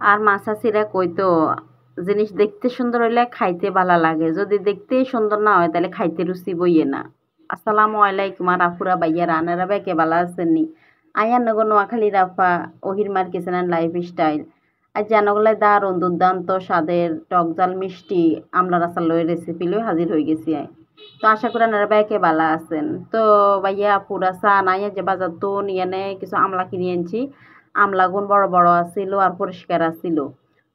আর মাছাছিরা কইতো জিনিস দেখতে সুন্দর হইলে খাইতে ভালো লাগে, যদি দেখতেই সুন্দর না হয় তাহলে খাইতে রুচি বইয়ে না। আসসালামু আলাইকুম আর আফুরা ভাইয়া রানারা বেকে ভালো আছেন নি? আয়ার নগর নোয়াখালী রাফা ওহিরমার কিচেন অ্যান্ড লাইফ স্টাইল। আজ জানগলাই দারুণ দুর্দান্ত স্বাদের টক জাল মিষ্টি আমলার আচার লই রেসিপি লই হাজির হয়ে গেছি আয়। তো আশা করি আপনারা বেকে ভালো আছেন। তো ভাইয়া পুরা চা নাই যে বাজার তো নিয়ে কিছু আমলা কিনে আনছি। আমলাগুন বড় বড় আছিল আর পরিষ্কার আছিল।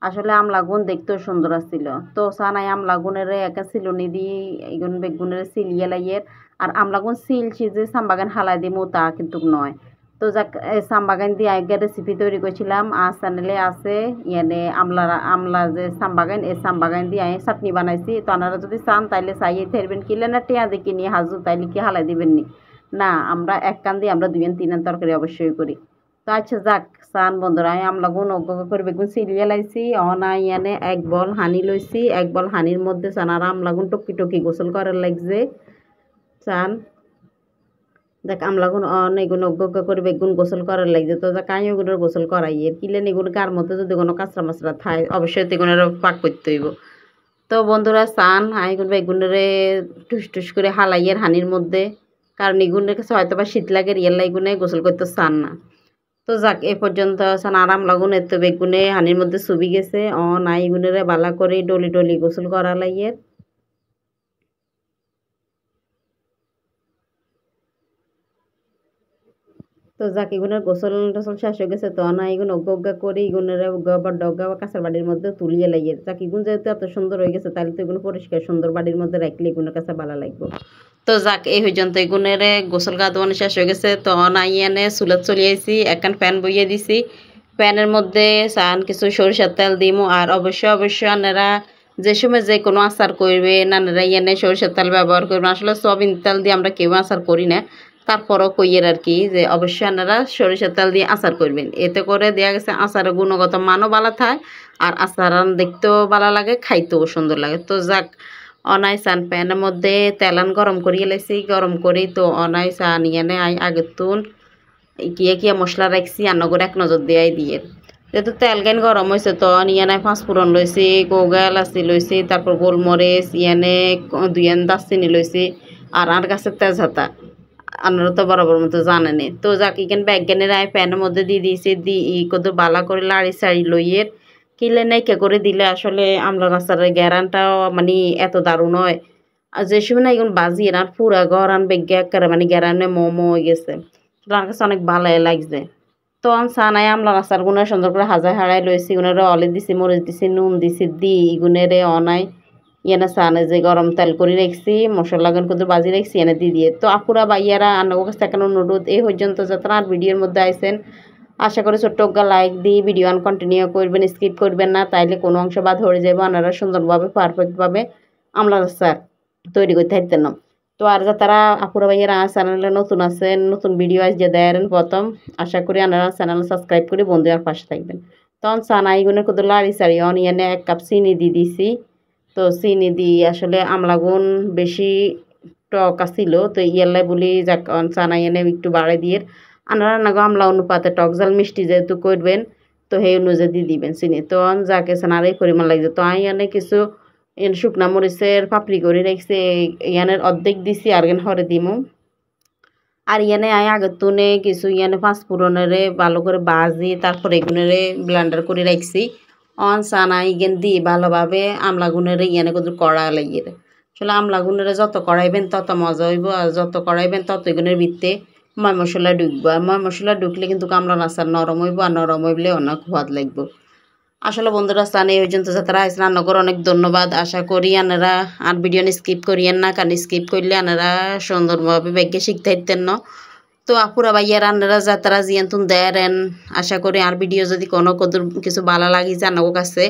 আসলে আমলাগুন দেখতেও সুন্দর আছিল। তো সানাই আমলাগুনের একা চিলুনি দিয়ে এগুন বেগুনের সিলিয়ে লাইয়ের। আর আমলাগুন সিলছি যে সামবাগান হালাই দিমু তা কিন্তু নয়। তো যাক সামবাগান দিয়ে আগের রেসিপি তৈরি করেছিলাম আর চ্যানেলে আছে ইয়ানে আমলা যে সামবাগান এই সামবাগান দিয়ে আমি চাটনি বানাইছি। তো আপনারা যদি চান তাইলে চাইয়ে থাকবেন, কিলে না টিয়া দেখি নিয়ে হাজু তাইলে কি হালাই দিবেন নি? না, আমরা এক কান দিয়ে আমরা দুই তিন তরকারি অবশ্যই করি। তো আচ্ছা যাক চান বন্ধুরা, আমি আমলা গুণ অজ্ঞ করে বেগুন সিরিয়া লাইছি অনাই এনে এক বল হানি লইছি। এক বল হানির মধ্যে চান আর আমলা গুণ টকি টকি গোসল করার লাগছে চান। দেখ আমলা গুণ এগুন অজ্ঞ করে বেগুন গোসল করার লাগছে। তো যাক আমি ওগুলোর গোসল করাই এর কিলেন এগুলো গার মধ্যে যদি কোনো কাঁচরা মাছরা থায় অবশ্যই এগুলোর পাক করতে হইব। তো বন্ধুরা চান আমি বেগুনের টুস টুস করে হালাইয়ের হানির মধ্যে, কারণ এগুনের কাছে হয়তো বা শীত লাগে রিয়েল লাইগুনে গোসল করতে চান না। তো যাক এ পর্যন্ত আরাম লাগুন এত বেগুনে হানির মধ্যে চুবি গেছে নাই গুনেরে বালা করে ডলি ডলি গোসল করা লাইয়ের। তো যাক এগুনের গোসল টোসল শেষ হয়ে গেছে। তো না এগুন অজ্ঞা করে এগুনের ডগা বা কাঁচার বাড়ির মধ্যে তুলিয়ে লাইয়ের। যাক এগুন যেহেতু এত সুন্দর হয়ে গেছে তাহলে তো এগুলো পরিষ্কার সুন্দর বাড়ির মধ্যে রাখলে এগুনের কাছে ভালো লাগবে। তো যাক এই পর্যন্ত এগুনের গোসল গা ধোয়ানো শেষ হয়ে গেছে। তো নাই এনে চুলাত চলিয়েছি, একখান ফ্যান বইয়ে দিছি। প্যানের মধ্যে চান কিছু সরিষার তেল দিমু। আর অবশ্যই অবশ্যই আপনারা যে সময় যে কোনো আচার করবেন আপনারা এনে সরিষার তেল ব্যবহার করবেন। আসলে সয়াবিন তেল দিয়ে আমরা কেউ আচার করি না, তারপরও কইয়ের আর কি যে অবশ্যই আপনারা সরিষার তেল দিয়ে আচার করবেন। এতে করে দেওয়া গেছে আচারের গুণগত মানও ভালো থাকে আর আচার দেখতেও ভালো লাগে, খাইতেও সুন্দর লাগে। তো যাক অনাই চান প্যানের মধ্যে তেলান গরম করিয়ে লাইছি, গরম করি তো অনাই চা নিয়ে আগের তুন কিয়া কিয়া মশলা রাখছি আন্নগর এক নজর দেয়াই দিয়ে। যেহেতু তেল গান গরম হয়েছে তো নিয়ে নাই পাঁচফোড়ন লইছি, গোগা এলাচি লইছি, তারপর গোলমরিচ ইয়ানে দুইয়ান দারচিনি লইছি আর গাছের তেজহাতা। আপনারা তো বরাবর মতো জানেনি। তো যাক ইকেন ব্যাগজ্ঞানের আমি প্যানের মধ্যে দিয়ে দিয়েছি, ই কত বালা করে লাড়ি সাড়ি লইয়ের কিলে নাইকা করে দিলে আসলে আমলা গাছার গ্যারানটাও মানে এত দারুণ হয়। আর যে সময় না এখন বাজি আর পুরা ঘর আন বেগে একেবারে মানে গ্যারানে মোমো হয়ে গেছে। আমার কাছে অনেক ভালো লাগছে। তো সানাই আমলা আচার গুনে সুন্দর করে হাজার হারাই লইছি, গুনের অলে দিছি, মরিচ দিছি, নুন দিছি, দি গুনেরে অনাই এনে সানে যে গরম তেল করে রাখছি মশলা গান কিন্তু বাজি রাখছি এনে দিয়ে। তো আপুরা বাইয়ারা আন্নার কাছে এখন অনুরোধ এই পর্যন্ত যত আর ভিডিওর মধ্যে আইসেন আশা করি ছোট্ট লাইক দিয়ে ভিডিও কন্টিনিউ করবেন, স্কিপ করবেন না, তাইলে কোনো অংশ বাদ হয়ে যাবে। আপনারা সুন্দরভাবে পারফেক্টভাবে আমলা আচার তৈরি করতে থাকতেন না। তো আর যারা আপুরা ভাইয়েরা চ্যানেলে নতুন আছেন, নতুন ভিডিও আজ যে দেন প্রথম, আশা করি আপনারা চ্যানেল সাবস্ক্রাইব করে বন্ধুদের পাশে থাকবেন। তখন সানাই গুনের কত লাড়ি সাড়ি অনিয়নে এক কাপ চিনি দিয়ে দিছি। তো চিনি দিয়ে আসলে আমলাগুন বেশি টক আসিল তো ইয়াল্লাই বলি যাক চানাই এনে একটু বাড়াই দিয়ে আপনারা না আমলা অনুপাতে টক জাল মিষ্টি যেহেতু করবেন তো সেই অনুযায়ী দিয়ে দিবেন চিনি। তো যাকে আর এই পরিমাণ লাগছে। তো আমি এনে কিছু শুকনা মরিচের পাপড়ি করে রাখছি, ইয়ানের অর্ধেক দিছি আর হরে দিমু। আর ইয়ানে আয় আগের তুনে কিছু ইয়ানে পাঁচফোড়নেরে ভালো করে বাজি তারপর এগুনেরে ব্লেন্ডার করে রাখছি। অন চানা ইগেন দিয়ে ভালোভাবে আমলাগুনেরে ইয়ানে কত কড়া লাগিয়ে। আসলে আমলাগুনেরে যত কড়াইবেন তত মজা হইব, আর যত কড়াইবেন তত এগুনের ভিত্তে ময় মশলা ঢুকবো। আর ময় মশলা ঢুকলে কিন্তু আমলার আচার নরম হইব, আর নরম হইলে অনেক স্বাদ লাগবে। আসলে বন্ধুরা স্থানে এই পর্যন্ত যারা আইসেন রান্নাঘর অনেক ধন্যবাদ। আশা করি আনারা আর ভিডিও স্কিপ করিয়েন না, কারণ স্কিপ করলে আনারা সুন্দরভাবে ব্যাগে শিখতে হইতেন না। তো আপুরা ভাইয়া রান্নারা যাতারা জিয়ান্তুন দেন, আশা করি আর ভিডিও যদি কোনো কদর কিছু ভালো লাগি জানাগো কাছে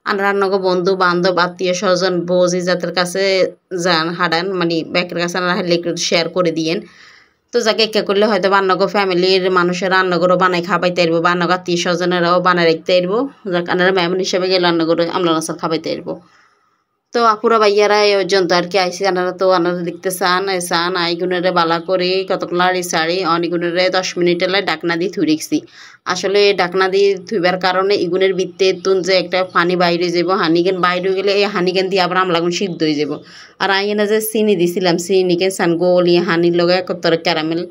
আর রান্নাগো বন্ধু বান্ধব আত্মীয় স্বজন বৌজি যাদের কাছে যান হাডান মানে ব্যাকের কাছে হারলে একটু শেয়ার করে দিয়েন। তো যাকে একে করলে হয়তো বান্নগো ফ্যামিলির মানুষের রান্নাঘরও বানাই খাবাইতে পারবো, বান্নগো আত্মীয় স্বজনেরাও বানাই রাখতে পারবো। যাক আনারা মেহমান হিসেবে গেলে রান্নাঘরে আমলা আচার খাবাইতে পারবো। তো আপুরা ভাইয়ারা এই পর্যন্ত আর কি আইসি আনারা তো আনারা দেখতে চান আইগুনেরে বালা করে কতক্ষণ লাড়ি সারি অনেকগুনেরে 10 মিনিটের লাই ডাকনা দিয়ে থুই রেখছি। আসলে ডাকনা দিয়ে থুইবার কারণে ইগুনের ভিতরে তুন যে একটা পানি বাইরে যাব, হানিকেন বাইরে গেলে এই হানিকেন দিয়ে আবার আমলাগুন সিদ্ধ হয়ে যাব। আর আইনা যে চিনি দিছিলাম চিনিকে সান গলি হানির লগে কত ক্যারামেল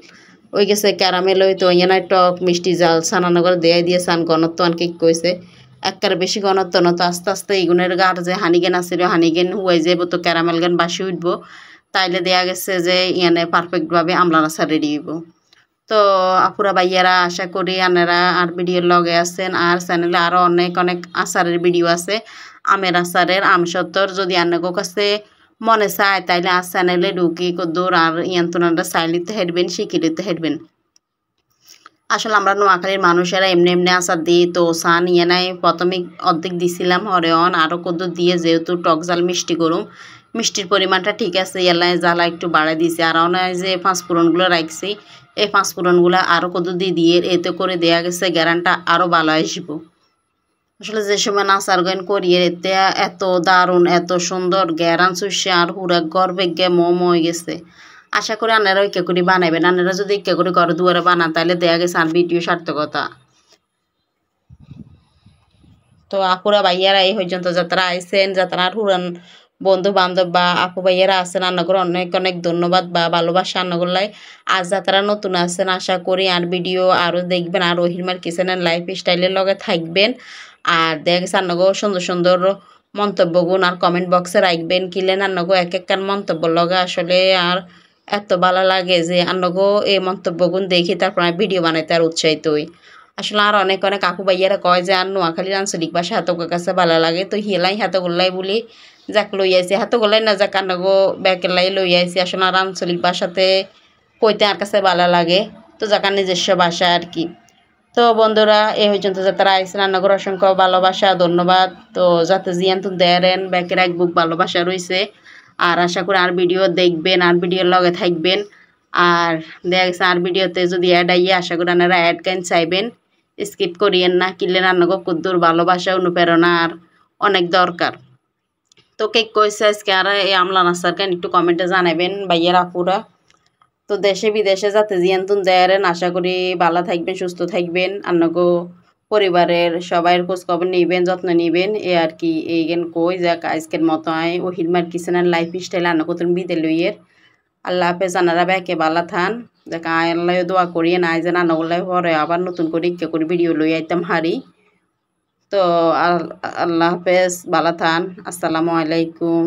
ওই গেছে ক্যারামেল ওই তো ইয়ানা টক মিষ্টি জাল সানানগর দেয় দিয়ে সান গণত্ব আনকে কইছে একবারে বেশি ঘনত্ব না তো আস্তে আস্তে ইগুনের গার যে হানিগেন আছিল হানিগেন হুয়াই যাব তো ক্যারামেল গান বাসি উঠব তাইলে দেয়া গেছে যে ইয়ানে পারফেক্টভাবে আমলার আচার রেডি হইব। তো আপুরা ভাইয়ারা আশা করি আনারা আর ভিডিওর লগে আছেন আর চ্যানেলে আরও অনেক অনেক আচারের ভিডিও আছে আমের আচারের আম সত্তর যদি আনাগো কাছে মনে চায় তাইলে আর চ্যানেলে ঢুকি কদ্দুর আর ইয়ান্তনারা চাইলিতে হেঁটবেন শিখিলিতে হেঁটবেন। আসলে আমরা নোয়াখালীর মানুষেরা এমনি এমনি আচার দিই তো সান ইয়ে নাই প্রথমে অর্ধেক দিছিলাম হরেন আরও কদ্দুর দিয়ে যেহেতু টক জাল মিষ্টি করুম মিষ্টির পরিমাণটা ঠিক আছে এলাই জ্বালা একটু বাড়াই দিয়েছি আর নয় যে পাঁচফোড়নগুলো রাখছি এই পাঁচফোড়নগুলো আরও কদ্দুর দিয়ে এতে করে দেয়া গেছে গ্যারানটা আরও ভালো আসব। আসলে যে সময় আচার গান করিয়ে এতে এত দারুণ এত সুন্দর গ্যারান চুষে আর পুরা গর্বে গে মোমো হয়ে গেছে। আশা করি আনারা ইকে করে বানাইবেন আনারা যদি ইকে করে ঘরে দুয়ারে বানান তাহলে দেয়া গেছে আর ভিডিও সার্থকতা। তো আপুরা ভাইয়ারা এই পর্যন্ত যাত্রা আইসেন যাত্রা আর পুরান বন্ধু বান্ধব বা আপু ভাইয়ারা আছেন রান্নাঘর অনেক অনেক ধন্যবাদ বা ভালোবাসা রান্নাঘরলাই। আজ যাত্রা নতুন আছেন আশা করি আর ভিডিও আরও দেখবেন আর রহিমার কিচেনের লাইফ স্টাইলের লগে থাকবেন আর দেখা গেছে রান্নাঘর সুন্দর সুন্দর মন্তব্যগুণ আর কমেন্ট বক্সে রাখবেন কিলেন রান্নাঘর এক এক মন্তব্য লগে আসলে আর এত ভালো লাগে যে রান্নাঘর এই মন্তব্যগুণ দেখি তারপর ভিডিও বানাইতে আর উৎসাহিত হই। আসলে আর অনেক অনেক আপু ভাইয়ারা কয় যে আর নোয়াখালীর আঞ্চলিক ভাষা হাতকের কাছে ভালো লাগে তো হিলাই হাতগোল্লাই বলি যাক লই আইছি হাতগোল্লাই না যাক আনাগো ব্যাকেলাই লই আইছি আসলে আর আঞ্চলিক ভাষাতে কইতে আর কাছে ভালো লাগে তো যাক নিজস্ব ভাষা আর কি। তো বন্ধুরা এই পর্যন্ত যারা আইসেন রান্নাঘর অসংখ্য ভালোবাসা ধন্যবাদ। তো যাতে জিয়ান তো দেন ব্যাকের এক বুক ভালোবাসা রয়েছে আর আশা করি আর ভিডিও দেখবেন আর ভিডিওর লগে থাকবেন আর দেখা গেছে আর ভিডিওতে যদি অ্যাড আইয়ে আশা করি আপনারা অ্যাড কেন চাইবেন স্কিপ করিয়েন না কিনলে রান্নাঘর কুদ্দুর ভালোবাসা অনুপ্রেরণা আর অনেক দরকার। তো কে কইছে আজকে আর এই আমলা নাস্তার কেন একটু কমেন্টে জানাবেন ভাইয়ের আপুরা। তো দেশে বিদেশে যাতে জিয়ান্তুন দেয়ারেন আশা করি ভালো থাকবেন সুস্থ থাকবেন আন্নাগো পরিবারের সবাই খোঁজ খবর নিবেন যত্ন নিবেন এ আর কি এই গেন কই যাক আজকের মতো আয় ও হিলমার কিচেনের লাইফ স্টাইল আন্নাগোতন বিদে লইয়ের আল্লাহ হাফেজ আনারা ব্যাকে বালা থান যাক আয় আল্লাহ দোয়া করিয়ে না যেন আনাগুল্লাহ পরে আবার নতুন করে ইকে করে ভিডিও লই আইতাম হারি। তো আল্লাহ হাফেজ বালা থান আসসালামু আলাইকুম।